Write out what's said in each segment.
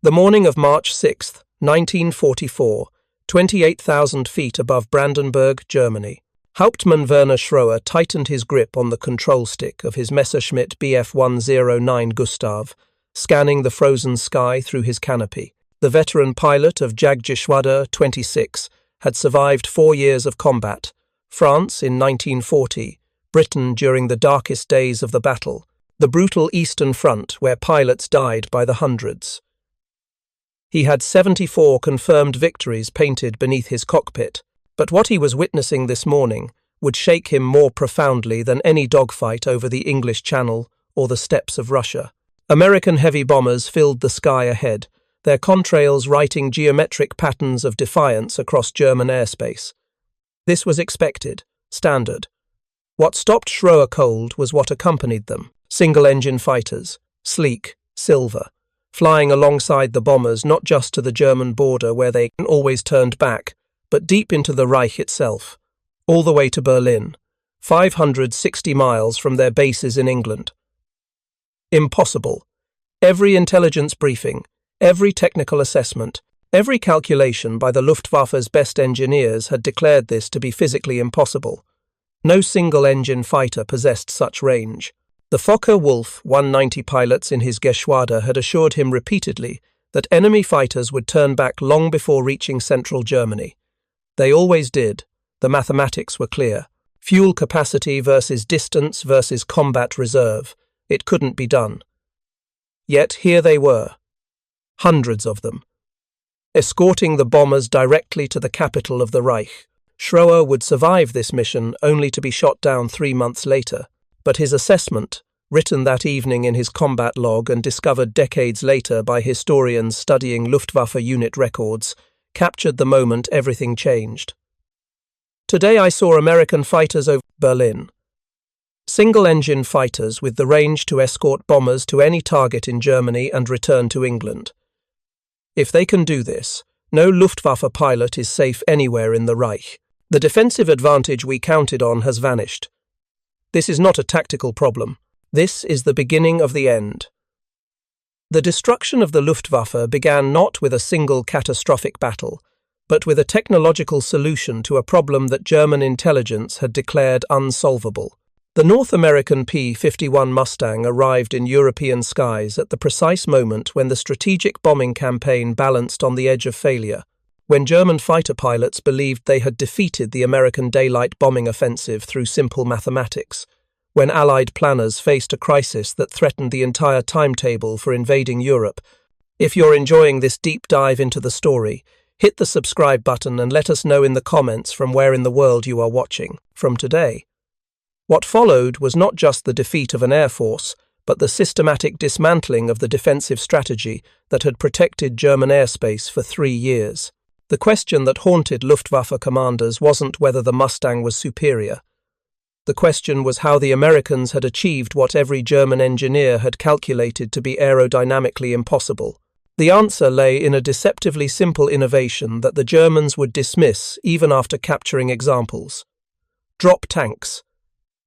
The morning of March 6, 1944, 28,000 feet above Brandenburg, Germany. Hauptmann Werner Schröer tightened his grip on the control stick of his Messerschmitt Bf 109 Gustav, scanning the frozen sky through his canopy. The veteran pilot of Jagdgeschwader 26 had survived 4 years of combat, France in 1940, Britain during the darkest days of the battle, the brutal Eastern Front where pilots died by the hundreds. He had 74 confirmed victories painted beneath his cockpit, but what he was witnessing this morning would shake him more profoundly than any dogfight over the English Channel or the steppes of Russia. American heavy bombers filled the sky ahead, their contrails writing geometric patterns of defiance across German airspace. This was expected, standard. What stopped Schröer cold was what accompanied them: single-engine fighters, sleek, silver, flying alongside the bombers not just to the German border where they always turned back, but deep into the Reich itself, all the way to Berlin, 560 miles from their bases in England. Impossible. Every intelligence briefing, every technical assessment, every calculation by the Luftwaffe's best engineers had declared this to be physically impossible. No single-engine fighter possessed such range. The Focke-Wulf 190 pilots in his Geschwader had assured him repeatedly that enemy fighters would turn back long before reaching central Germany. They always did. The mathematics were clear. Fuel capacity versus distance versus combat reserve. It couldn't be done. Yet here they were. Hundreds of them. Escorting the bombers directly to the capital of the Reich. Schröer would survive this mission only to be shot down 3 months later. But his assessment, written that evening in his combat log and discovered decades later by historians studying Luftwaffe unit records, captured the moment everything changed. Today I saw American fighters over Berlin. Single-engine fighters with the range to escort bombers to any target in Germany and return to England. If they can do this, no Luftwaffe pilot is safe anywhere in the Reich. The defensive advantage we counted on has vanished. This is not a tactical problem. This is the beginning of the end. The destruction of the Luftwaffe began not with a single catastrophic battle, but with a technological solution to a problem that German intelligence had declared unsolvable. The North American P-51 Mustang arrived in European skies at the precise moment when the strategic bombing campaign balanced on the edge of failure, when German fighter pilots believed they had defeated the American daylight bombing offensive through simple mathematics, when Allied planners faced a crisis that threatened the entire timetable for invading Europe. If you're enjoying this deep dive into the story, hit the subscribe button and let us know in the comments from where in the world you are watching from today. What followed was not just the defeat of an air force, but the systematic dismantling of the defensive strategy that had protected German airspace for 3 years. The question that haunted Luftwaffe commanders wasn't whether the Mustang was superior. The question was how the Americans had achieved what every German engineer had calculated to be aerodynamically impossible. The answer lay in a deceptively simple innovation that the Germans would dismiss even after capturing examples. Drop tanks.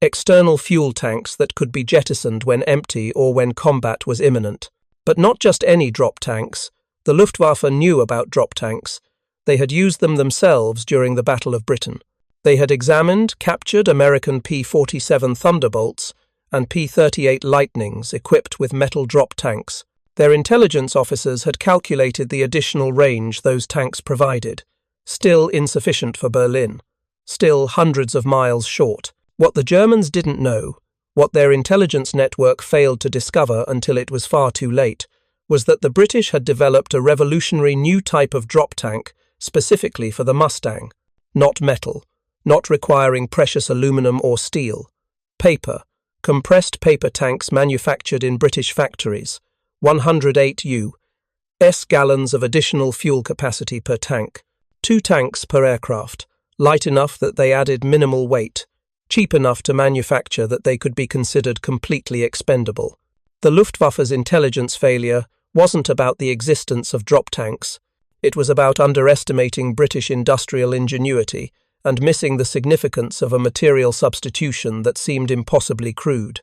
External fuel tanks that could be jettisoned when empty or when combat was imminent. But not just any drop tanks. The Luftwaffe knew about drop tanks. They had used them themselves during the Battle of Britain. They had examined, captured American P-47 Thunderbolts and P-38 Lightnings equipped with metal drop tanks. Their intelligence officers had calculated the additional range those tanks provided. Still insufficient for Berlin. Still hundreds of miles short. What the Germans didn't know, what their intelligence network failed to discover until it was far too late, was that the British had developed a revolutionary new type of drop tank specifically for the Mustang. Not metal, not requiring precious aluminum or steel. Paper, compressed paper tanks manufactured in British factories, 108 U.S. gallons of additional fuel capacity per tank, 2 tanks per aircraft, light enough that they added minimal weight, cheap enough to manufacture that they could be considered completely expendable. The Luftwaffe's intelligence failure wasn't about the existence of drop tanks. It was about underestimating British industrial ingenuity and missing the significance of a material substitution that seemed impossibly crude.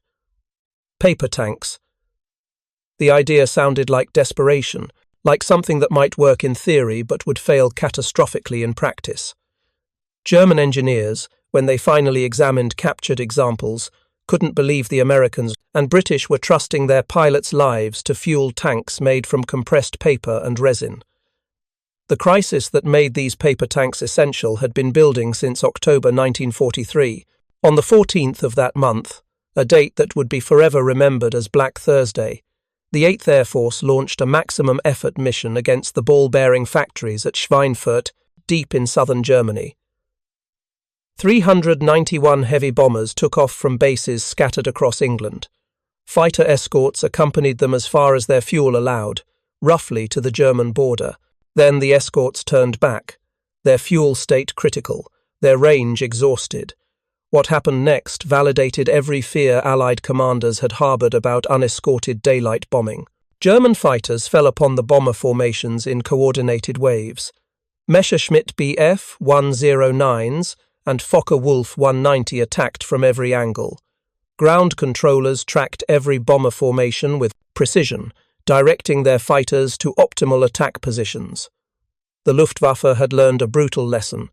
Paper tanks. The idea sounded like desperation, like something that might work in theory but would fail catastrophically in practice. German engineers, when they finally examined captured examples, couldn't believe the Americans and British were trusting their pilots' lives to fuel tanks made from compressed paper and resin. The crisis that made these paper tanks essential had been building since October 1943. On the 14th of that month, a date that would be forever remembered as Black Thursday, the 8th Air Force launched a maximum effort mission against the ball-bearing factories at Schweinfurt, deep in southern Germany. 391 heavy bombers took off from bases scattered across England. Fighter escorts accompanied them as far as their fuel allowed, roughly to the German border. Then the escorts turned back, their fuel state critical, their range exhausted. What happened next validated every fear Allied commanders had harboured about unescorted daylight bombing. German fighters fell upon the bomber formations in coordinated waves. Messerschmitt Bf 109s and Focke-Wulf 190 attacked from every angle. Ground controllers tracked every bomber formation with precision, directing their fighters to optimal attack positions. The Luftwaffe had learned a brutal lesson.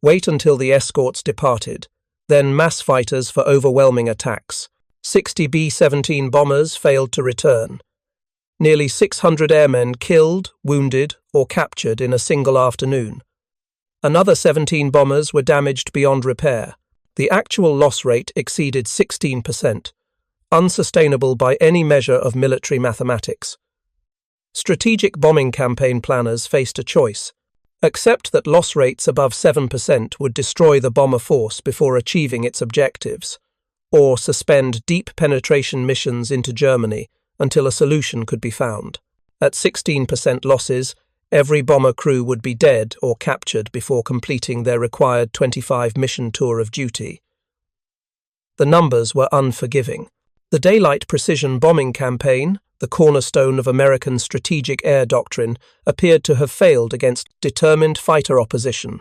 Wait until the escorts departed, then mass fighters for overwhelming attacks. 60 B-17 bombers failed to return. Nearly 600 airmen killed, wounded, or captured in a single afternoon. Another 17 bombers were damaged beyond repair. The actual loss rate exceeded 16%, unsustainable by any measure of military mathematics. Strategic bombing campaign planners faced a choice: accept that loss rates above 7% would destroy the bomber force before achieving its objectives, or suspend deep penetration missions into Germany until a solution could be found. At 16% losses, every bomber crew would be dead or captured before completing their required 25-mission tour of duty. The numbers were unforgiving. The daylight precision bombing campaign, the cornerstone of American strategic air doctrine, appeared to have failed against determined fighter opposition.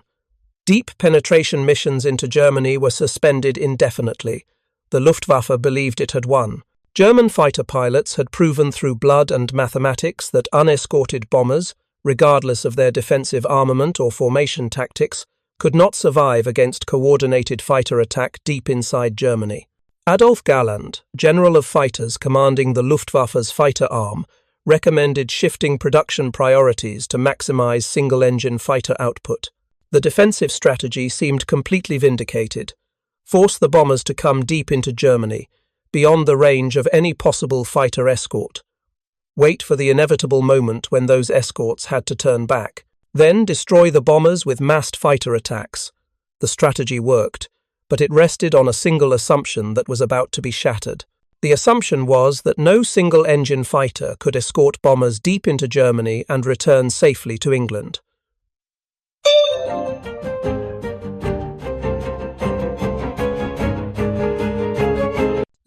Deep penetration missions into Germany were suspended indefinitely. The Luftwaffe believed it had won. German fighter pilots had proven through blood and mathematics that unescorted bombers, regardless of their defensive armament or formation tactics, could not survive against coordinated fighter attack deep inside Germany. Adolf Galland, General of Fighters commanding the Luftwaffe's fighter arm, recommended shifting production priorities to maximize single-engine fighter output. The defensive strategy seemed completely vindicated. Force the bombers to come deep into Germany, beyond the range of any possible fighter escort. Wait for the inevitable moment when those escorts had to turn back. Then destroy the bombers with massed fighter attacks. The strategy worked, but it rested on a single assumption that was about to be shattered. The assumption was that no single-engine fighter could escort bombers deep into Germany and return safely to England.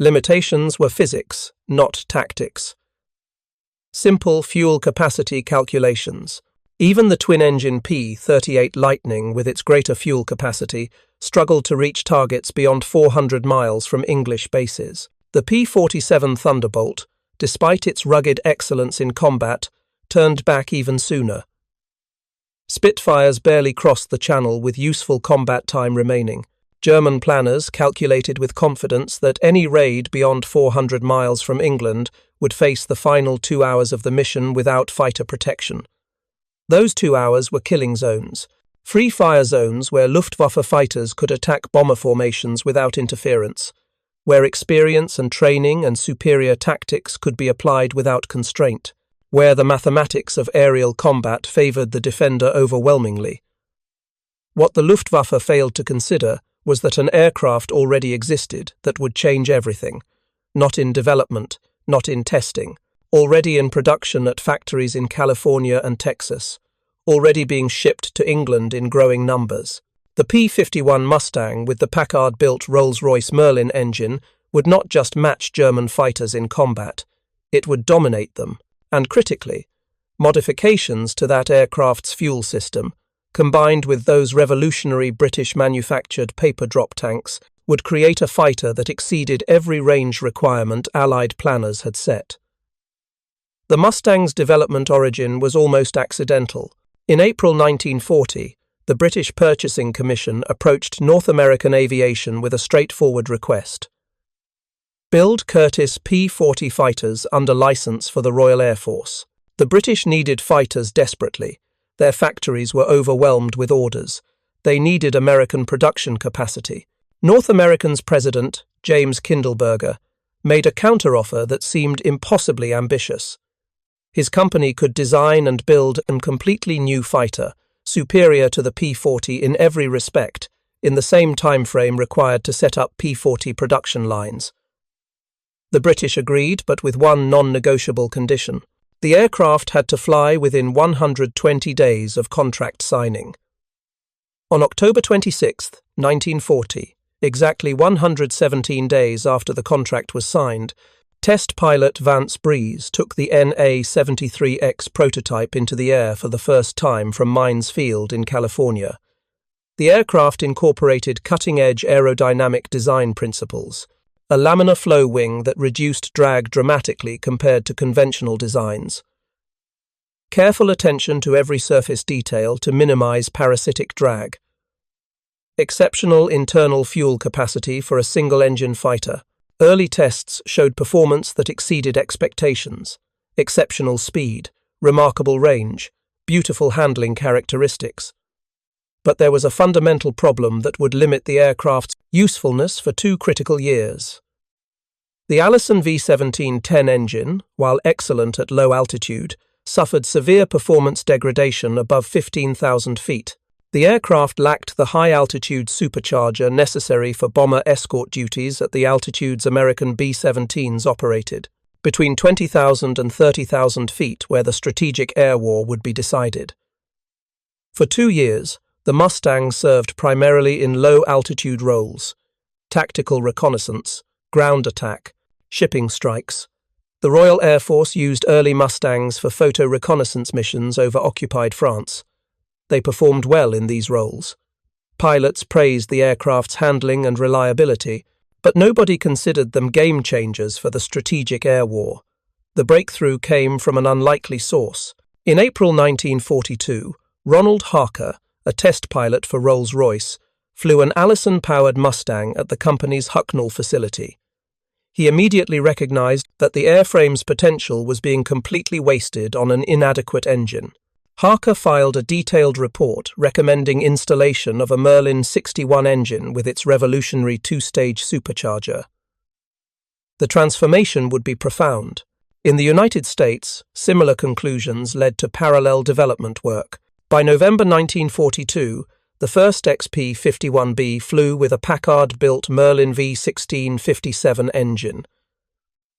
Limitations were physics, not tactics. Simple fuel capacity calculations. Even the twin-engine P-38 Lightning, with its greater fuel capacity, struggled to reach targets beyond 400 miles from English bases. The P-47 Thunderbolt, despite its rugged excellence in combat, turned back even sooner. Spitfires barely crossed the Channel with useful combat time remaining. German planners calculated with confidence that any raid beyond 400 miles from England would face the final 2 hours of the mission without fighter protection. Those 2 hours were killing zones, free fire zones where Luftwaffe fighters could attack bomber formations without interference, where experience and training and superior tactics could be applied without constraint, where the mathematics of aerial combat favored the defender overwhelmingly. What the Luftwaffe failed to consider was that an aircraft already existed that would change everything, not in development, not in testing, already in production at factories in California and Texas, already being shipped to England in growing numbers. The P-51 Mustang with the Packard-built Rolls-Royce Merlin engine would not just match German fighters in combat, it would dominate them, and critically, modifications to that aircraft's fuel system, combined with those revolutionary British-manufactured paper drop tanks, would create a fighter that exceeded every range requirement Allied planners had set. The Mustang's development origin was almost accidental. In April 1940, the British Purchasing Commission approached North American Aviation with a straightforward request. Build Curtiss P-40 fighters under license for the Royal Air Force. The British needed fighters desperately. Their factories were overwhelmed with orders. They needed American production capacity. North American's president, James Kindleberger, made a counteroffer that seemed impossibly ambitious. His company could design and build a completely new fighter, superior to the P-40 in every respect, in the same time frame required to set up P-40 production lines. The British agreed, but with one non-negotiable condition. The aircraft had to fly within 120 days of contract signing. On October 26, 1940, exactly 117 days after the contract was signed, test pilot Vance Breeze took the NA-73X prototype into the air for the first time from Mines Field in California. The aircraft incorporated cutting-edge aerodynamic design principles, a laminar flow wing that reduced drag dramatically compared to conventional designs. Careful attention to every surface detail to minimize parasitic drag. Exceptional internal fuel capacity for a single-engine fighter. Early tests showed performance that exceeded expectations. Exceptional speed, remarkable range, beautiful handling characteristics. But there was a fundamental problem that would limit the aircraft's usefulness for 2 critical years. The Allison V-17-10 engine, while excellent at low altitude, suffered severe performance degradation above 15,000 feet. The aircraft lacked the high-altitude supercharger necessary for bomber escort duties at the altitudes American B-17s operated, between 20,000 and 30,000 feet where the strategic air war would be decided. For 2 years, the Mustang served primarily in low-altitude roles: tactical reconnaissance, ground attack, shipping strikes. The Royal Air Force used early Mustangs for photo reconnaissance missions over occupied France. They performed well in these roles. Pilots praised the aircraft's handling and reliability, but nobody considered them game changers for the strategic air war. The breakthrough came from an unlikely source. In April 1942, Ronald Harker, a test pilot for Rolls-Royce, flew an Allison-powered Mustang at the company's Hucknall facility. He immediately recognized that the airframe's potential was being completely wasted on an inadequate engine. Harker filed a detailed report recommending installation of a Merlin 61 engine with its revolutionary 2-stage supercharger. The transformation would be profound. In the United States, similar conclusions led to parallel development work. By November 1942, the first XP-51B flew with a Packard-built Merlin V1657 engine.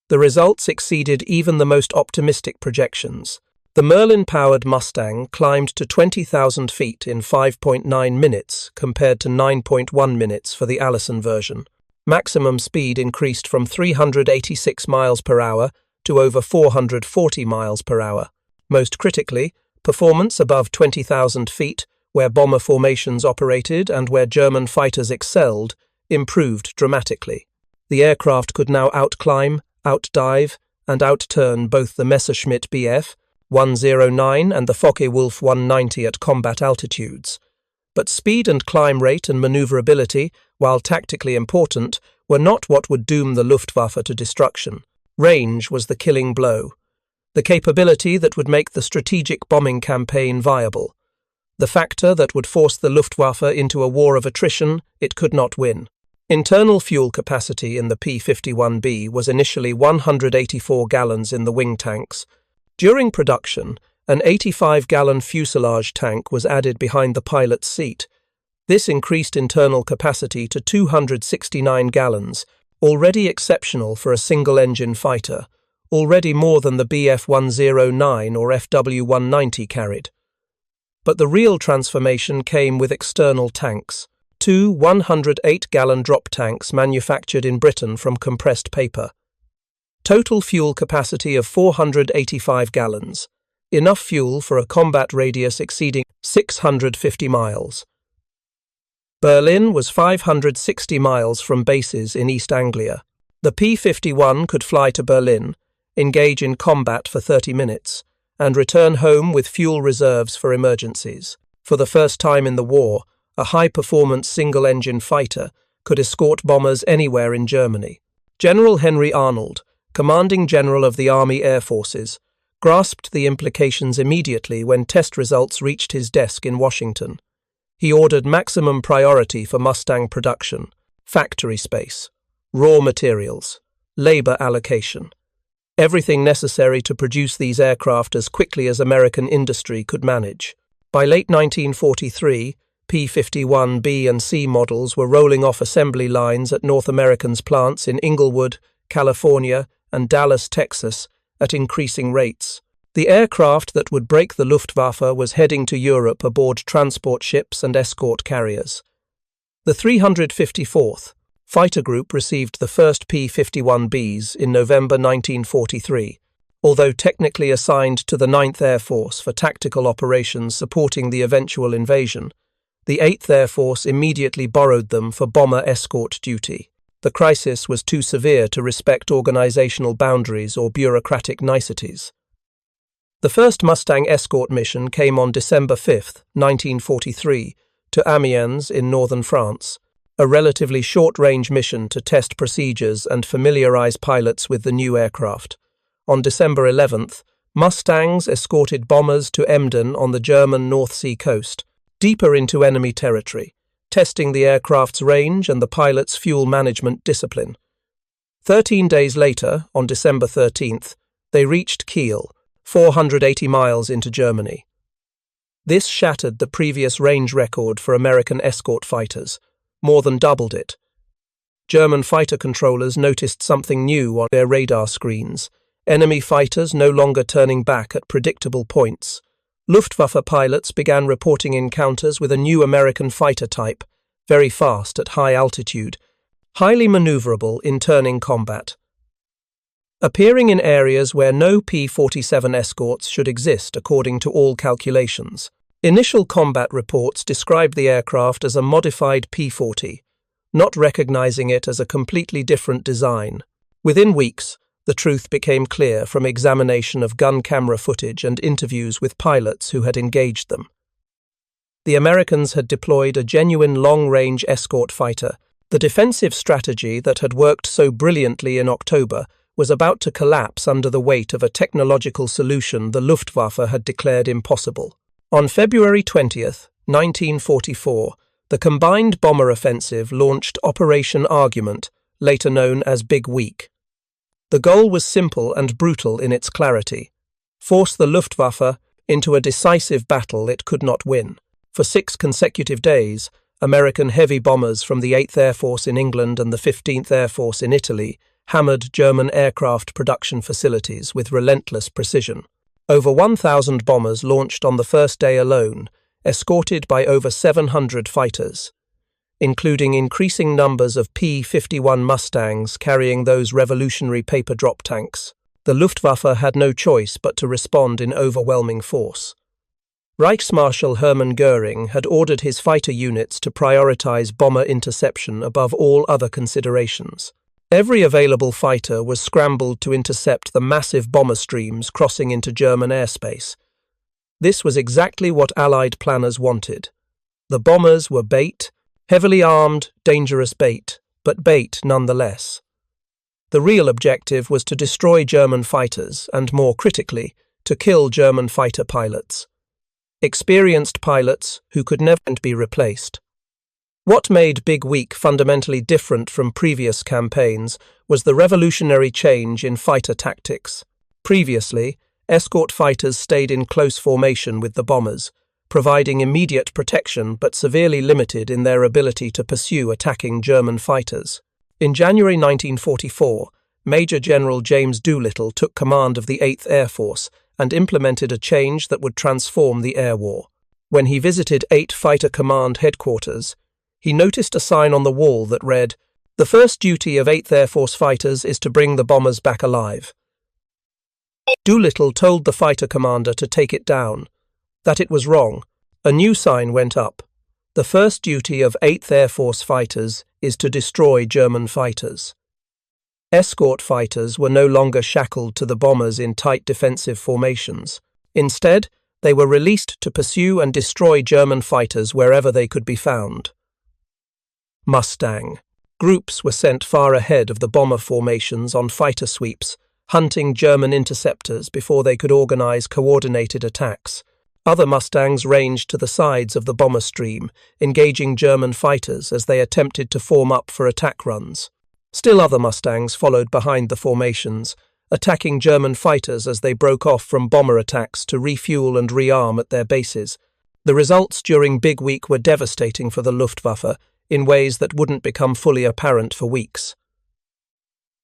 The results exceeded even the most optimistic projections. The Merlin-powered Mustang climbed to 20,000 feet in 5.9 minutes compared to 9.1 minutes for the Allison version. Maximum speed increased from 386 miles per hour to over 440 miles per hour. Most critically, performance above 20,000 feet, where bomber formations operated and where German fighters excelled, improved dramatically. The aircraft could now outclimb, outdive, and outturn both the Messerschmitt Bf 109 and the Focke-Wulf 190 at combat altitudes. But speed and climb rate and maneuverability, while tactically important, were not what would doom the Luftwaffe to destruction. Range was the killing blow. The capability that would make the strategic bombing campaign viable. The factor that would force the Luftwaffe into a war of attrition it could not win. Internal fuel capacity in the P-51B was initially 184 gallons in the wing tanks. During production, an 85-gallon fuselage tank was added behind the pilot's seat. This increased internal capacity to 269 gallons, already exceptional for a single-engine fighter, already more than the Bf-109 or FW-190 carried. But the real transformation came with external tanks, 2 108-gallon drop tanks manufactured in Britain from compressed paper. Total fuel capacity of 485 gallons, enough fuel for a combat radius exceeding 650 miles. Berlin was 560 miles from bases in East Anglia. The P-51 could fly to Berlin, engage in combat for 30 minutes, and return home with fuel reserves for emergencies. For the first time in the war, a high-performance single-engine fighter could escort bombers anywhere in Germany. General Henry Arnold, commanding general of the Army Air Forces, grasped the implications immediately when test results reached his desk in Washington. He ordered maximum priority for Mustang production, factory space, raw materials, labor allocation, everything necessary to produce these aircraft as quickly as American industry could manage. By late 1943, P-51 B and C models were rolling off assembly lines at North American's plants in Inglewood, California, and Dallas, Texas, at increasing rates. The aircraft that would break the Luftwaffe was heading to Europe aboard transport ships and escort carriers. The 354th Fighter Group received the first P-51Bs in November 1943, although technically assigned to the 9th Air Force for tactical operations supporting the eventual invasion. The 8th Air Force immediately borrowed them for bomber escort duty. The crisis was too severe to respect organizational boundaries or bureaucratic niceties. The first Mustang escort mission came on December 5, 1943, to Amiens in northern France, a relatively short-range mission to test procedures and familiarize pilots with the new aircraft. On December 11th, Mustangs escorted bombers to Emden on the German North Sea coast, deeper into enemy territory, testing the aircraft's range and the pilot's fuel management discipline. 13 days later, on December 13th, they reached Kiel, 480 miles into Germany. This shattered the previous range record for American escort fighters, more than doubled it. German fighter controllers noticed something new on their radar screens, enemy fighters no longer turning back at predictable points. Luftwaffe pilots began reporting encounters with a new American fighter type, very fast at high altitude, highly maneuverable in turning combat. Appearing in areas where no P-47 escorts should exist according to all calculations. Initial combat reports described the aircraft as a modified P-40, not recognizing it as a completely different design. Within weeks, the truth became clear from examination of gun camera footage and interviews with pilots who had engaged them. The Americans had deployed a genuine long-range escort fighter. The defensive strategy that had worked so brilliantly in October was about to collapse under the weight of a technological solution the Luftwaffe had declared impossible. On February 20th, 1944, the combined bomber offensive launched Operation Argument, later known as Big Week. The goal was simple and brutal in its clarity: force the Luftwaffe into a decisive battle it could not win. For 6 consecutive days, American heavy bombers from the 8th Air Force in England and the 15th Air Force in Italy hammered German aircraft production facilities with relentless precision. Over 1,000 bombers launched on the first day alone, escorted by over 700 fighters, including increasing numbers of P-51 Mustangs carrying those revolutionary paper drop tanks. The Luftwaffe had no choice but to respond in overwhelming force. Reichsmarschall Hermann Göring had ordered his fighter units to prioritize bomber interception above all other considerations. Every available fighter was scrambled to intercept the massive bomber streams crossing into German airspace. This was exactly what Allied planners wanted. The bombers were bait, heavily armed, dangerous bait, but bait nonetheless. The real objective was to destroy German fighters and, more critically, to kill German fighter pilots. Experienced pilots who could never be replaced. What made Big Week fundamentally different from previous campaigns was the revolutionary change in fighter tactics. Previously, escort fighters stayed in close formation with the bombers, providing immediate protection but severely limited in their ability to pursue attacking German fighters. In January 1944, Major General James Doolittle took command of the 8th Air Force and implemented a change that would transform the air war. When he visited 8 Fighter Command headquarters, he noticed a sign on the wall that read, "The first duty of 8th Air Force fighters is to bring the bombers back alive." Doolittle told the fighter commander to take it down, that it was wrong. A new sign went up. "The first duty of 8th Air Force fighters is to destroy German fighters." Escort fighters were no longer shackled to the bombers in tight defensive formations. Instead, they were released to pursue and destroy German fighters wherever they could be found. Mustang. Groups were sent far ahead of the bomber formations on fighter sweeps, hunting German interceptors before they could organize coordinated attacks. Other Mustangs ranged to the sides of the bomber stream, engaging German fighters as they attempted to form up for attack runs. Still other Mustangs followed behind the formations, attacking German fighters as they broke off from bomber attacks to refuel and rearm at their bases. The results during Big Week were devastating for the Luftwaffe in ways that wouldn't become fully apparent for weeks.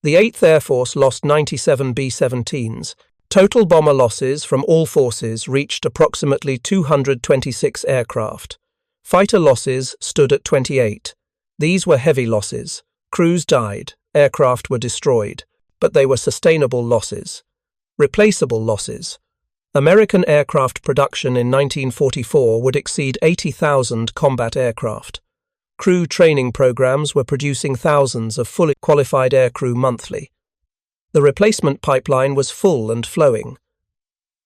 The 8th Air Force lost 97 B-17s. Total bomber losses from all forces reached approximately 226 aircraft. Fighter losses stood at 28. These were heavy losses. Crews died, aircraft were destroyed, but they were sustainable losses. Replaceable losses. American aircraft production in 1944 would exceed 80,000 combat aircraft. Crew training programs were producing thousands of fully qualified aircrew monthly. The replacement pipeline was full and flowing.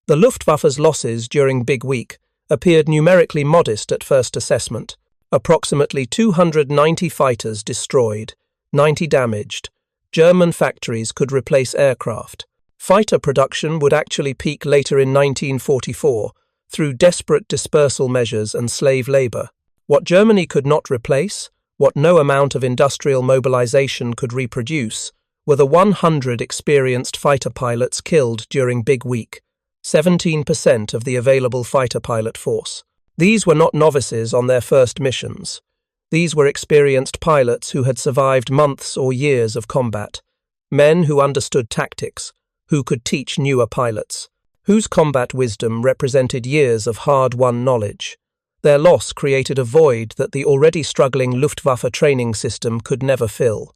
The Luftwaffe's losses during Big Week appeared numerically modest at first assessment. Approximately 290 fighters destroyed, 90 damaged. German factories could replace aircraft. Fighter production would actually peak later in 1944 through desperate dispersal measures and slave labor. What Germany could not replace, what no amount of industrial mobilization could reproduce, were the 100 experienced fighter pilots killed during Big Week, 17% of the available fighter pilot force. These were not novices on their first missions. These were experienced pilots who had survived months or years of combat, men who understood tactics, who could teach newer pilots, whose combat wisdom represented years of hard-won knowledge. Their loss created a void that the already struggling Luftwaffe training system could never fill.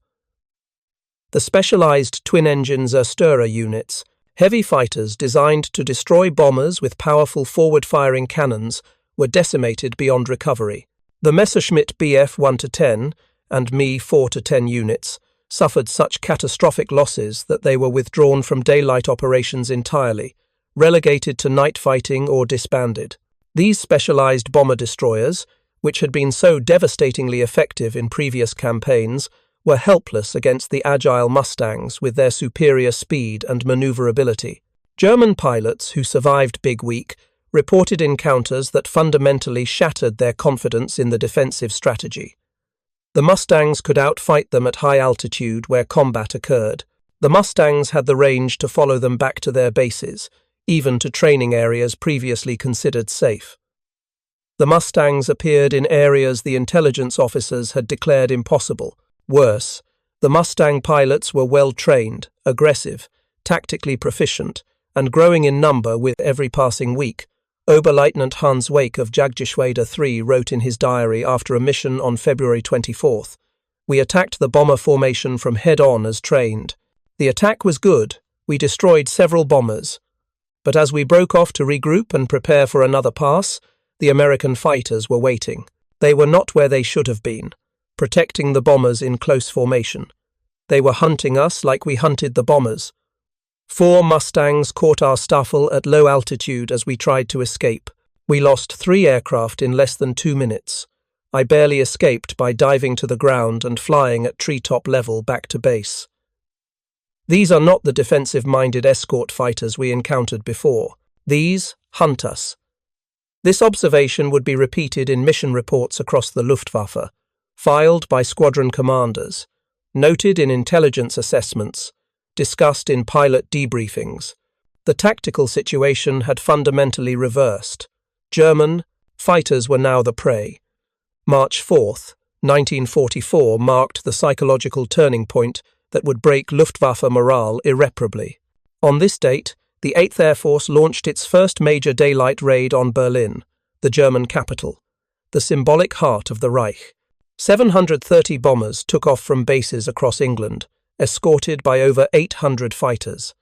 The specialized twin-engine Zerstörer units, heavy fighters designed to destroy bombers with powerful forward-firing cannons, were decimated beyond recovery. The Messerschmitt Bf 1-10 and Me 4-10 units suffered such catastrophic losses that they were withdrawn from daylight operations entirely, relegated to night fighting or disbanded. These specialized bomber destroyers, which had been so devastatingly effective in previous campaigns, were helpless against the agile Mustangs with their superior speed and maneuverability. German pilots who survived Big Week reported encounters that fundamentally shattered their confidence in the defensive strategy. The Mustangs could outfight them at high altitude where combat occurred. The Mustangs had the range to follow them back to their bases, even to training areas previously considered safe. The Mustangs appeared in areas the intelligence officers had declared impossible. Worse, the Mustang pilots were well-trained, aggressive, tactically proficient, and growing in number with every passing week. Oberleutnant Hans Wake of Jagdgeschwader 3 wrote in his diary after a mission on February 24th, "We attacked the bomber formation from head-on as trained. The attack was good, we destroyed several bombers. But as we broke off to regroup and prepare for another pass, the American fighters were waiting. They were not where they should have been, protecting the bombers in close formation. They were hunting us like we hunted the bombers. 4 Mustangs caught our Staffel at low altitude as we tried to escape. We lost 3 aircraft in less than 2 minutes. I barely escaped by diving to the ground and flying at treetop level back to base." These are not the defensive-minded escort fighters we encountered before. These hunt us. This observation would be repeated in mission reports across the Luftwaffe, filed by squadron commanders, noted in intelligence assessments, discussed in pilot debriefings. The tactical situation had fundamentally reversed. German fighters were now the prey. March 4th, 1944 marked the psychological turning point that would break Luftwaffe morale irreparably. On this date, the 8th Air Force launched its first major daylight raid on Berlin, the German capital, the symbolic heart of the Reich. 730 bombers took off from bases across England, escorted by over 800 fighters.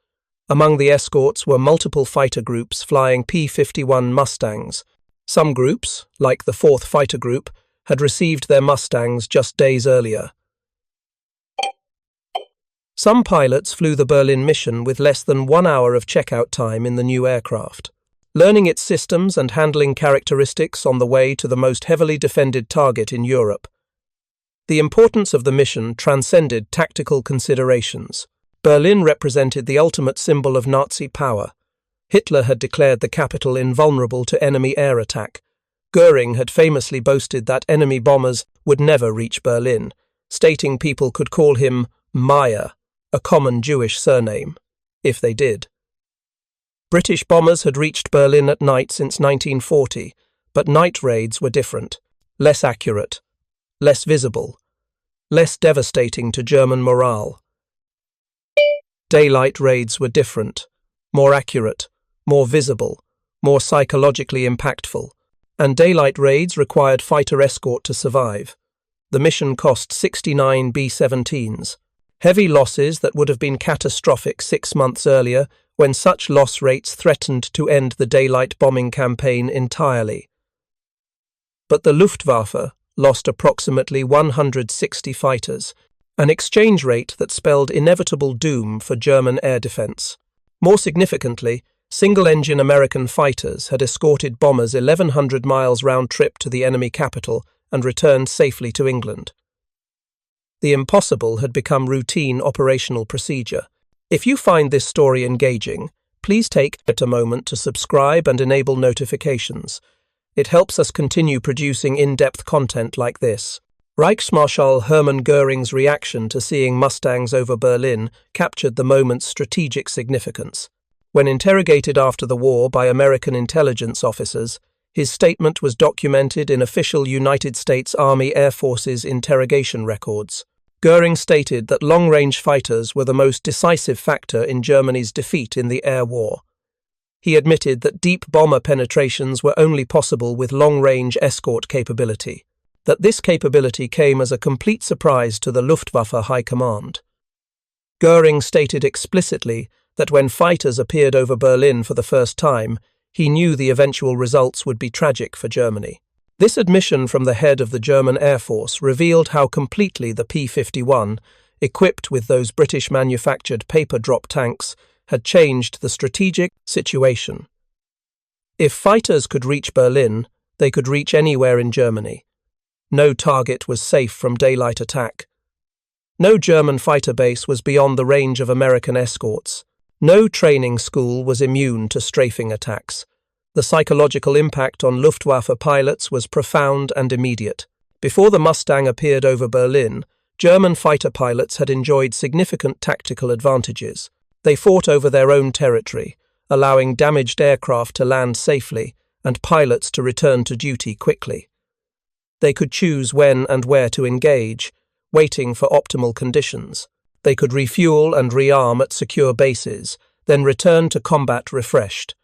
Among the escorts were multiple fighter groups flying P-51 Mustangs. Some groups, like the 4th Fighter Group, had received their Mustangs just days earlier. Some pilots flew the Berlin mission with less than 1 hour of checkout time in the new aircraft, learning its systems and handling characteristics on the way to the most heavily defended target in Europe. The importance of the mission transcended tactical considerations. Berlin represented the ultimate symbol of Nazi power. Hitler had declared the capital invulnerable to enemy air attack. Goering had famously boasted that enemy bombers would never reach Berlin, stating people could call him Meyer, a common Jewish surname, if they did. British bombers had reached Berlin at night since 1940, but night raids were different, less accurate, less visible, less devastating to German morale. Daylight raids were different, more accurate, more visible, more psychologically impactful, and daylight raids required fighter escort to survive. The mission cost 69 B-17s, heavy losses that would have been catastrophic 6 months earlier when such loss rates threatened to end the daylight bombing campaign entirely. But the Luftwaffe lost approximately 160 fighters, an exchange rate that spelled inevitable doom for German air defense. More significantly, single-engine American fighters had escorted bombers 1,100 miles round-trip to the enemy capital and returned safely to England. The impossible had become routine operational procedure. If you find this story engaging, please take a moment to subscribe and enable notifications. It helps us continue producing in-depth content like this. Reichsmarschall Hermann Göring's reaction to seeing Mustangs over Berlin captured the moment's strategic significance. When interrogated after the war by American intelligence officers, his statement was documented in official United States Army Air Force's interrogation records. Göring stated that long-range fighters were the most decisive factor in Germany's defeat in the air war. He admitted that deep bomber penetrations were only possible with long-range escort capability, that this capability came as a complete surprise to the Luftwaffe High Command. Göring stated explicitly that when fighters appeared over Berlin for the first time, he knew the eventual results would be tragic for Germany. This admission from the head of the German Air Force revealed how completely the P-51, equipped with those British-manufactured paper-drop tanks, had changed the strategic situation. If fighters could reach Berlin, they could reach anywhere in Germany. No target was safe from daylight attack. No German fighter base was beyond the range of American escorts. No training school was immune to strafing attacks. The psychological impact on Luftwaffe pilots was profound and immediate. Before the Mustang appeared over Berlin, German fighter pilots had enjoyed significant tactical advantages. They fought over their own territory, allowing damaged aircraft to land safely and pilots to return to duty quickly. They could choose when and where to engage, waiting for optimal conditions. They could refuel and rearm at secure bases, then return to combat refreshed.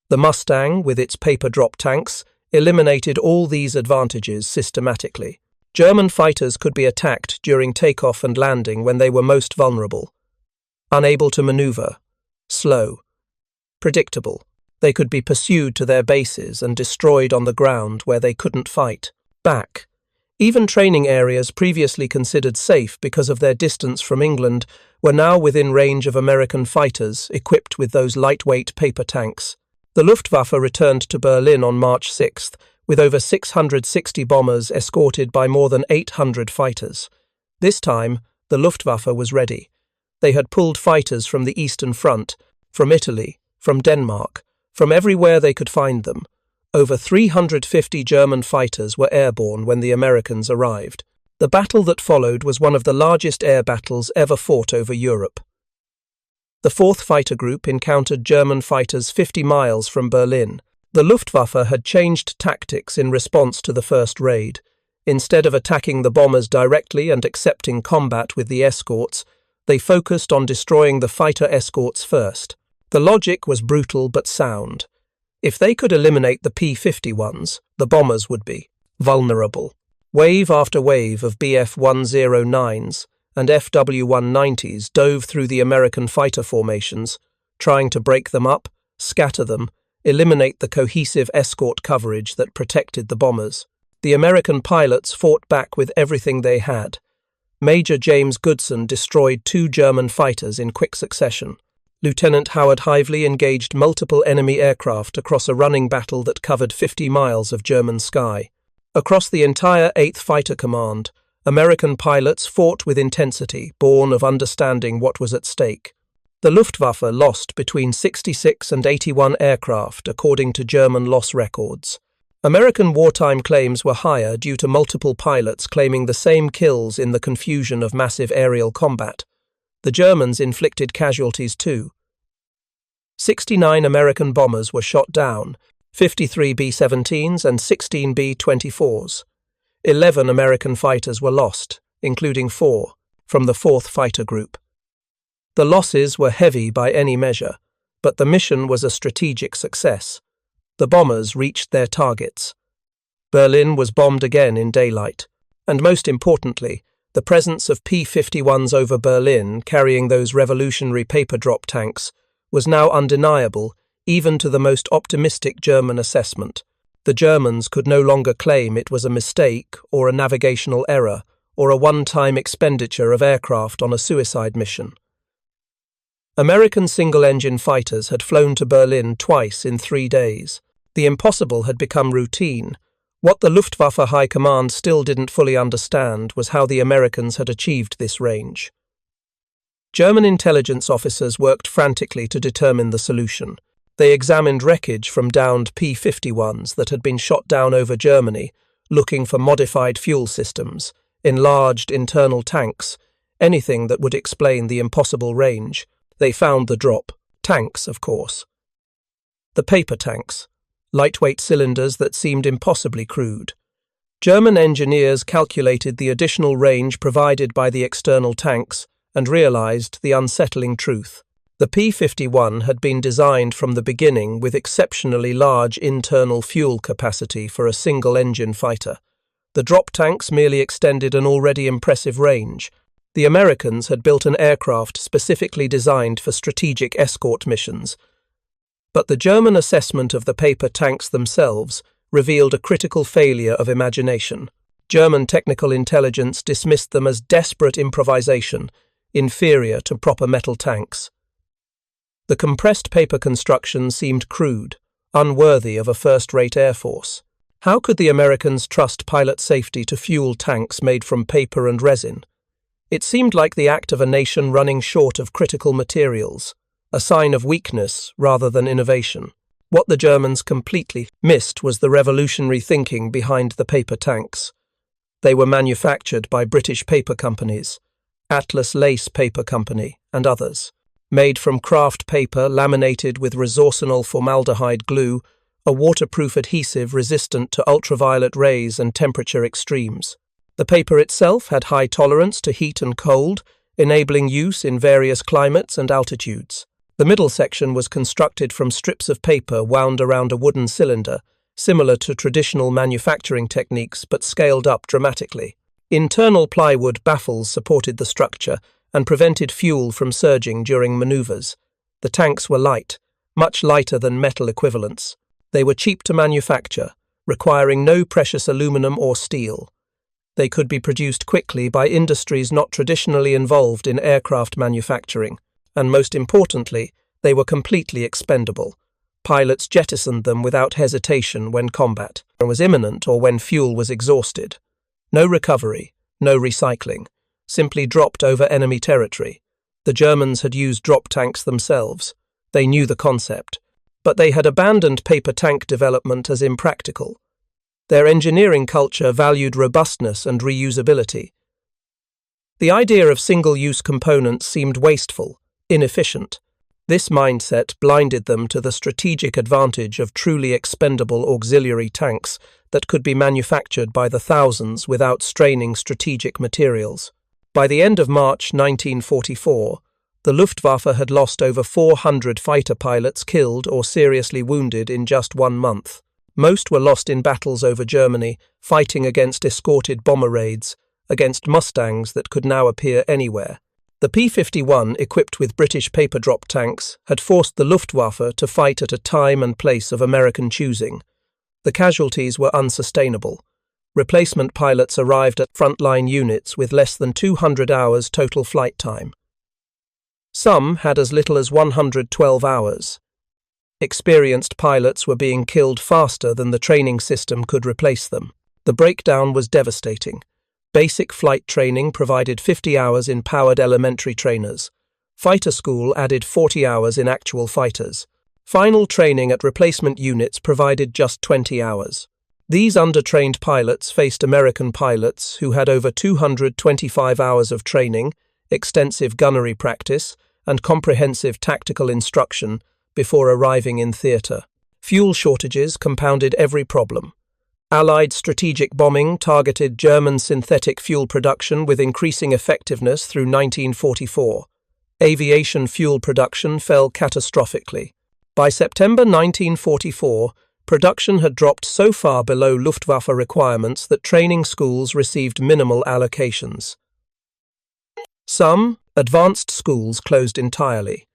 The Mustang, with its paper-drop tanks, eliminated all these advantages systematically. German fighters could be attacked during takeoff and landing when they were most vulnerable. Unable to maneuver, slow, predictable, they could be pursued to their bases and destroyed on the ground where they couldn't fight back. Even training areas previously considered safe because of their distance from England were now within range of American fighters equipped with those lightweight paper tanks. The Luftwaffe returned to Berlin on March 6th with over 660 bombers escorted by more than 800 fighters. This time, the Luftwaffe was ready. They had pulled fighters from the Eastern Front, from Italy, from Denmark, from everywhere they could find them. Over 350 German fighters were airborne when the Americans arrived. The battle that followed was one of the largest air battles ever fought over Europe. The 4th Fighter Group encountered German fighters 50 miles from Berlin. The Luftwaffe had changed tactics in response to the first raid. Instead of attacking the bombers directly and accepting combat with the escorts, they focused on destroying the fighter escorts first. The logic was brutal but sound. If they could eliminate the P-51s, the bombers would be vulnerable. Wave after wave of Bf-109s and FW-190s dove through the American fighter formations, trying to break them up, scatter them, eliminate the cohesive escort coverage that protected the bombers. The American pilots fought back with everything they had. Major James Goodson destroyed 2 German fighters in quick succession. Lieutenant Howard Hively engaged multiple enemy aircraft across a running battle that covered 50 miles of German sky. Across the entire 8th Fighter Command, American pilots fought with intensity, born of understanding what was at stake. The Luftwaffe lost between 66 and 81 aircraft, according to German loss records. American wartime claims were higher due to multiple pilots claiming the same kills in the confusion of massive aerial combat. The Germans inflicted casualties too. 69 American bombers were shot down, 53 B-17s and 16 B-24s. 11 American fighters were lost, including 4 from the 4th Fighter Group. The losses were heavy by any measure, but the mission was a strategic success. The bombers reached their targets. Berlin was bombed again in daylight, and most importantly, the presence of P-51s over Berlin carrying those revolutionary paper drop tanks was now undeniable even to the most optimistic German assessment. The Germans could no longer claim it was a mistake or a navigational error or a one-time expenditure of aircraft on a suicide mission. American single-engine fighters had flown to Berlin twice in 3 days. The impossible had become routine. What the Luftwaffe High Command still didn't fully understand was how the Americans had achieved this range. German intelligence officers worked frantically to determine the solution. They examined wreckage from downed P-51s that had been shot down over Germany, looking for modified fuel systems, enlarged internal tanks, anything that would explain the impossible range. They found the drop. Tanks, of course. The paper tanks. Lightweight cylinders that seemed impossibly crude. German engineers calculated the additional range provided by the external tanks and realized the unsettling truth. The P-51 had been designed from the beginning with exceptionally large internal fuel capacity for a single-engine fighter. The drop tanks merely extended an already impressive range. The Americans had built an aircraft specifically designed for strategic escort missions. But the German assessment of the paper tanks themselves revealed a critical failure of imagination. German technical intelligence dismissed them as desperate improvisation, inferior to proper metal tanks. The compressed paper construction seemed crude, unworthy of a first-rate air force. How could the Americans trust pilot safety to fuel tanks made from paper and resin? It seemed like the act of a nation running short of critical materials, a sign of weakness rather than innovation. What the Germans completely missed was the revolutionary thinking behind the paper tanks. They were manufactured by British paper companies, Atlas Lace Paper Company, and others. Made from kraft paper laminated with resorcinol formaldehyde glue, a waterproof adhesive resistant to ultraviolet rays and temperature extremes. The paper itself had high tolerance to heat and cold, enabling use in various climates and altitudes. The middle section was constructed from strips of paper wound around a wooden cylinder, similar to traditional manufacturing techniques but scaled up dramatically. Internal plywood baffles supported the structure and prevented fuel from surging during maneuvers. The tanks were light, much lighter than metal equivalents. They were cheap to manufacture, requiring no precious aluminum or steel. They could be produced quickly by industries not traditionally involved in aircraft manufacturing. And most importantly, they were completely expendable. Pilots jettisoned them without hesitation when combat was imminent or when fuel was exhausted. No recovery, no recycling, simply dropped over enemy territory. The Germans had used drop tanks themselves. They knew the concept, but they had abandoned paper tank development as impractical. Their engineering culture valued robustness and reusability. The idea of single-use components seemed wasteful, inefficient. This mindset blinded them to the strategic advantage of truly expendable auxiliary tanks that could be manufactured by the thousands without straining strategic materials. By the end of March 1944, the Luftwaffe had lost over 400 fighter pilots killed or seriously wounded in just 1 month. Most were lost in battles over Germany, fighting against escorted bomber raids, against Mustangs that could now appear anywhere. The P-51, equipped with British paper drop tanks, had forced the Luftwaffe to fight at a time and place of American choosing. The casualties were unsustainable. replacement pilots arrived at frontline units with less than 200 hours total flight time. Some had as little as 112 hours. Experienced pilots were being killed faster than the training system could replace them. The breakdown was devastating. Basic flight training provided 50 hours in powered elementary trainers. Fighter school added 40 hours in actual fighters. Final training at replacement units provided just 20 hours. These undertrained pilots faced American pilots who had over 225 hours of training, extensive gunnery practice, and comprehensive tactical instruction before arriving in theatre. Fuel shortages compounded every problem. Allied strategic bombing targeted German synthetic fuel production with increasing effectiveness through 1944. Aviation fuel production fell catastrophically. By September 1944, production had dropped so far below Luftwaffe requirements that training schools received minimal allocations. Some advanced schools closed entirely.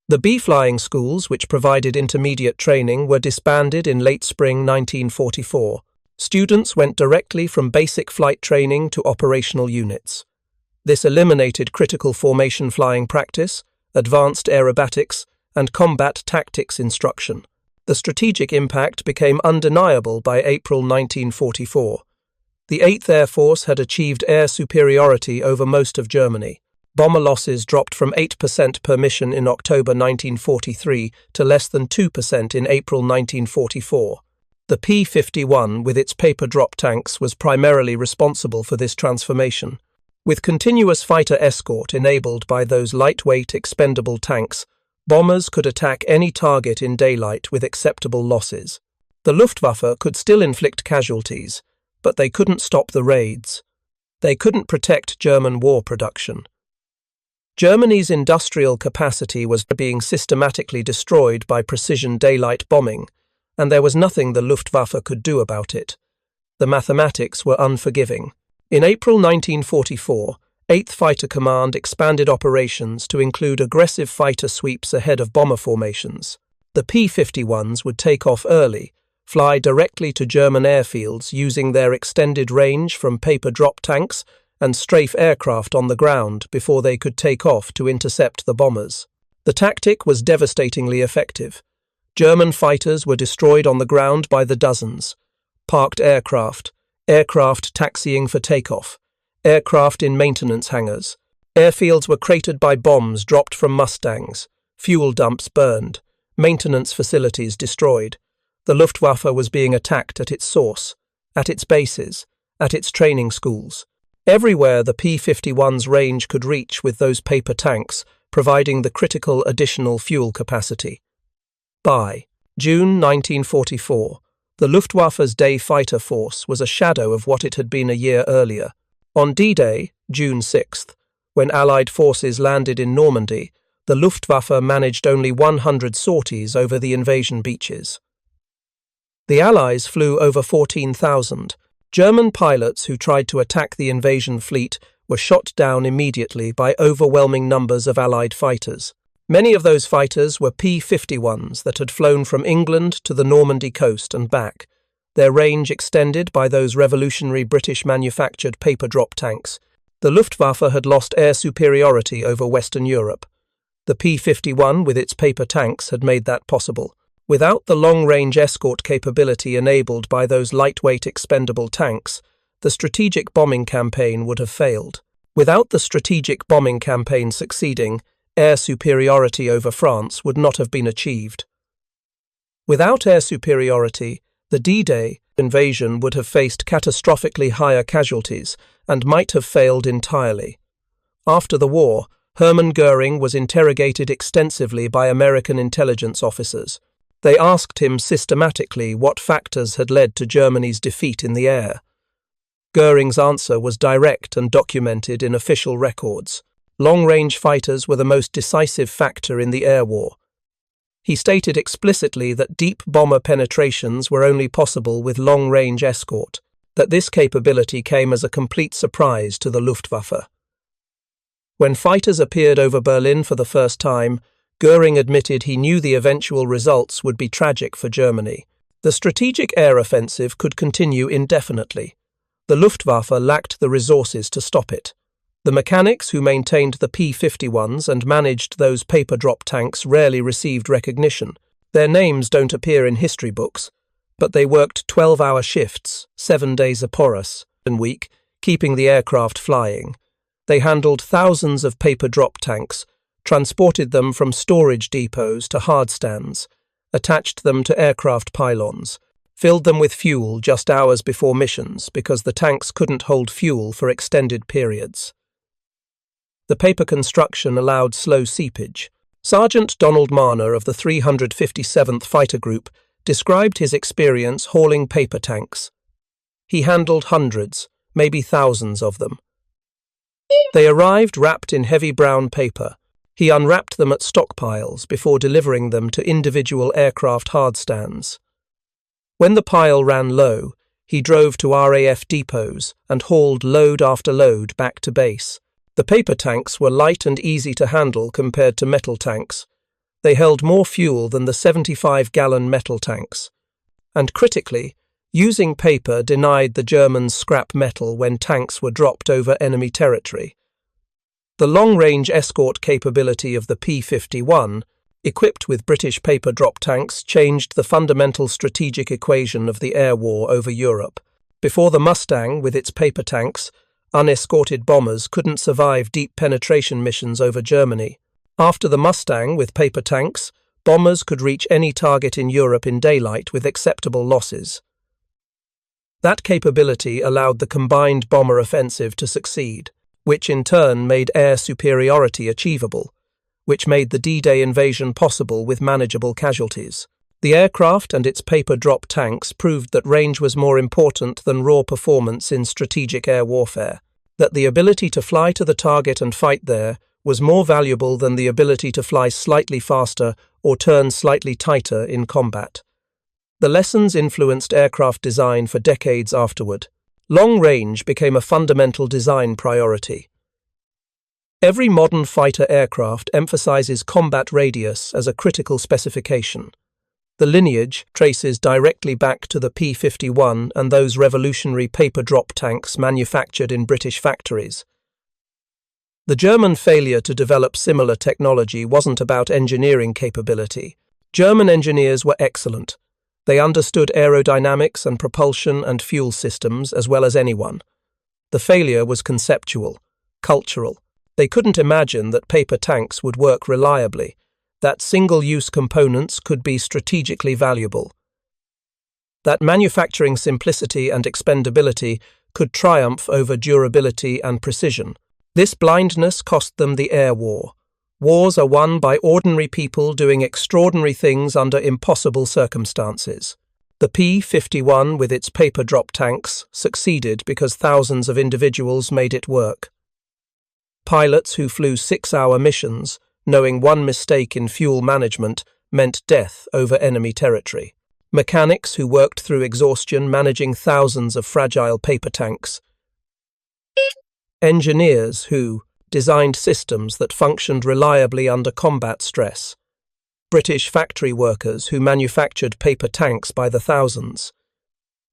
The B-flying schools, which provided intermediate training, were disbanded in late spring 1944. Students went directly from basic flight training to operational units. This eliminated critical formation flying practice, advanced aerobatics, and combat tactics instruction. The strategic impact became undeniable by April 1944. The 8th Air Force had achieved air superiority over most of Germany. Bomber losses dropped from 8% per mission in October 1943 to less than 2% in April 1944. The P-51, with its paper drop tanks, was primarily responsible for this transformation. With continuous fighter escort enabled by those lightweight, expendable tanks, bombers could attack any target in daylight with acceptable losses. The Luftwaffe could still inflict casualties, but they couldn't stop the raids. They couldn't protect German war production. Germany's industrial capacity was being systematically destroyed by precision daylight bombing, and there was nothing the Luftwaffe could do about it. The mathematics were unforgiving. In April 1944, 8th Fighter Command expanded operations to include aggressive fighter sweeps ahead of bomber formations. The P-51s would take off early, fly directly to German airfields using their extended range from paper drop tanks and strafe aircraft on the ground before they could take off to intercept the bombers. The tactic was devastatingly effective. German fighters were destroyed on the ground by the dozens. Parked aircraft taxiing for takeoff, aircraft in maintenance hangars. Airfields were cratered by bombs dropped from Mustangs, fuel dumps burned, maintenance facilities destroyed. The Luftwaffe was being attacked at its source, at its bases, at its training schools. Everywhere the P-51's range could reach with those paper tanks, providing the critical additional fuel capacity. By June 1944, the Luftwaffe's day fighter force was a shadow of what it had been a year earlier. On D-Day, June 6th, when Allied forces landed in Normandy, the Luftwaffe managed only 100 sorties over the invasion beaches. The Allies flew over 14,000. German pilots who tried to attack the invasion fleet were shot down immediately by overwhelming numbers of Allied fighters. Many of those fighters were P-51s that had flown from England to the Normandy coast and back, their range extended by those revolutionary British-manufactured paper drop tanks. The Luftwaffe had lost air superiority over Western Europe. The P-51 with its paper tanks had made that possible. Without the long-range escort capability enabled by those lightweight expendable tanks, the strategic bombing campaign would have failed. Without the strategic bombing campaign succeeding, air superiority over France would not have been achieved. Without air superiority, the D-Day invasion would have faced catastrophically higher casualties and might have failed entirely. After the war, Hermann Göring was interrogated extensively by American intelligence officers. They asked him systematically what factors had led to Germany's defeat in the air. Göring's answer was direct and documented in official records. Long-range fighters were the most decisive factor in the air war. He stated explicitly that deep bomber penetrations were only possible with long-range escort, that this capability came as a complete surprise to the Luftwaffe. When fighters appeared over Berlin for the first time, Göring admitted he knew the eventual results would be tragic for Germany. The strategic air offensive could continue indefinitely. The Luftwaffe lacked the resources to stop it. The mechanics who maintained the P-51s and managed those paper-drop tanks rarely received recognition. Their names don't appear in history books, but they worked 12-hour shifts, 7 days a week, keeping the aircraft flying. They handled thousands of paper-drop tanks, transported them from storage depots to hard stands, attached them to aircraft pylons, filled them with fuel just hours before missions because the tanks couldn't hold fuel for extended periods. The paper construction allowed slow seepage. Sergeant Donald Marner of the 357th Fighter Group described his experience hauling paper tanks. He handled hundreds, maybe thousands of them. They arrived wrapped in heavy brown paper. He unwrapped them at stockpiles before delivering them to individual aircraft hardstands. When the pile ran low, he drove to RAF depots and hauled load after load back to base. The paper tanks were light and easy to handle compared to metal tanks. They held more fuel than the 75-gallon metal tanks. And critically, using paper denied the Germans scrap metal when tanks were dropped over enemy territory. The long-range escort capability of the P-51, equipped with British paper-drop tanks, changed the fundamental strategic equation of the air war over Europe. Before the Mustang, with its paper tanks, unescorted bombers couldn't survive deep penetration missions over Germany. After the Mustang, with paper tanks, bombers could reach any target in Europe in daylight with acceptable losses. That capability allowed the combined bomber offensive to succeed, which in turn made air superiority achievable, which made the D-Day invasion possible with manageable casualties. The aircraft and its paper-drop tanks proved that range was more important than raw performance in strategic air warfare, that the ability to fly to the target and fight there was more valuable than the ability to fly slightly faster or turn slightly tighter in combat. The lessons influenced aircraft design for decades afterward. Long range became a fundamental design priority. Every modern fighter aircraft emphasizes combat radius as a critical specification. The lineage traces directly back to the P-51 and those revolutionary paper-drop tanks manufactured in British factories. The German failure to develop similar technology wasn't about engineering capability. German engineers were excellent. They understood aerodynamics and propulsion and fuel systems as well as anyone. The failure was conceptual, cultural. They couldn't imagine that paper tanks would work reliably, that single-use components could be strategically valuable, that manufacturing simplicity and expendability could triumph over durability and precision. This blindness cost them the air war. Wars are won by ordinary people doing extraordinary things under impossible circumstances. The P-51, with its paper-drop tanks, succeeded because thousands of individuals made it work. Pilots who flew 6-hour missions, knowing one mistake in fuel management meant death over enemy territory. Mechanics who worked through exhaustion managing thousands of fragile paper tanks. Engineers who designed systems that functioned reliably under combat stress. British factory workers who manufactured paper tanks by the thousands.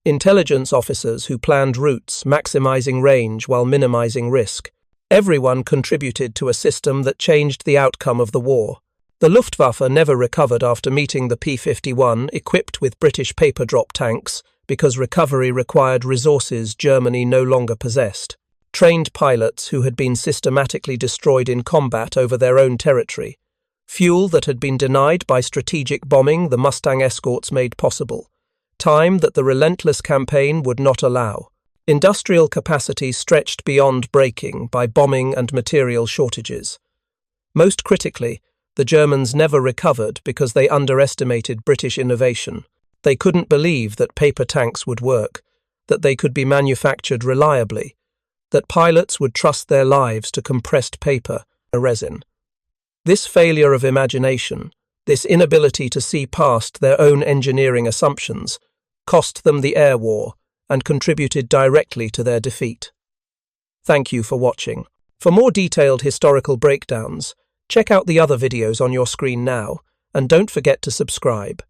Intelligence officers who planned routes, maximizing range while minimizing risk. Everyone contributed to a system that changed the outcome of the war. The Luftwaffe never recovered after meeting the P-51 equipped with British paper-drop tanks because recovery required resources Germany no longer possessed. Trained pilots who had been systematically destroyed in combat over their own territory. Fuel that had been denied by strategic bombing the Mustang escorts made possible. Time that the relentless campaign would not allow. Industrial capacity stretched beyond breaking by bombing and material shortages. Most critically, the Germans never recovered because they underestimated British innovation. They couldn't believe that paper tanks would work, that they could be manufactured reliably, that pilots would trust their lives to compressed paper and resin. This failure of imagination, this inability to see past their own engineering assumptions, cost them the air war and contributed directly to their defeat. Thank you for watching. For more detailed historical breakdowns, check out the other videos on your screen now, and don't forget to subscribe.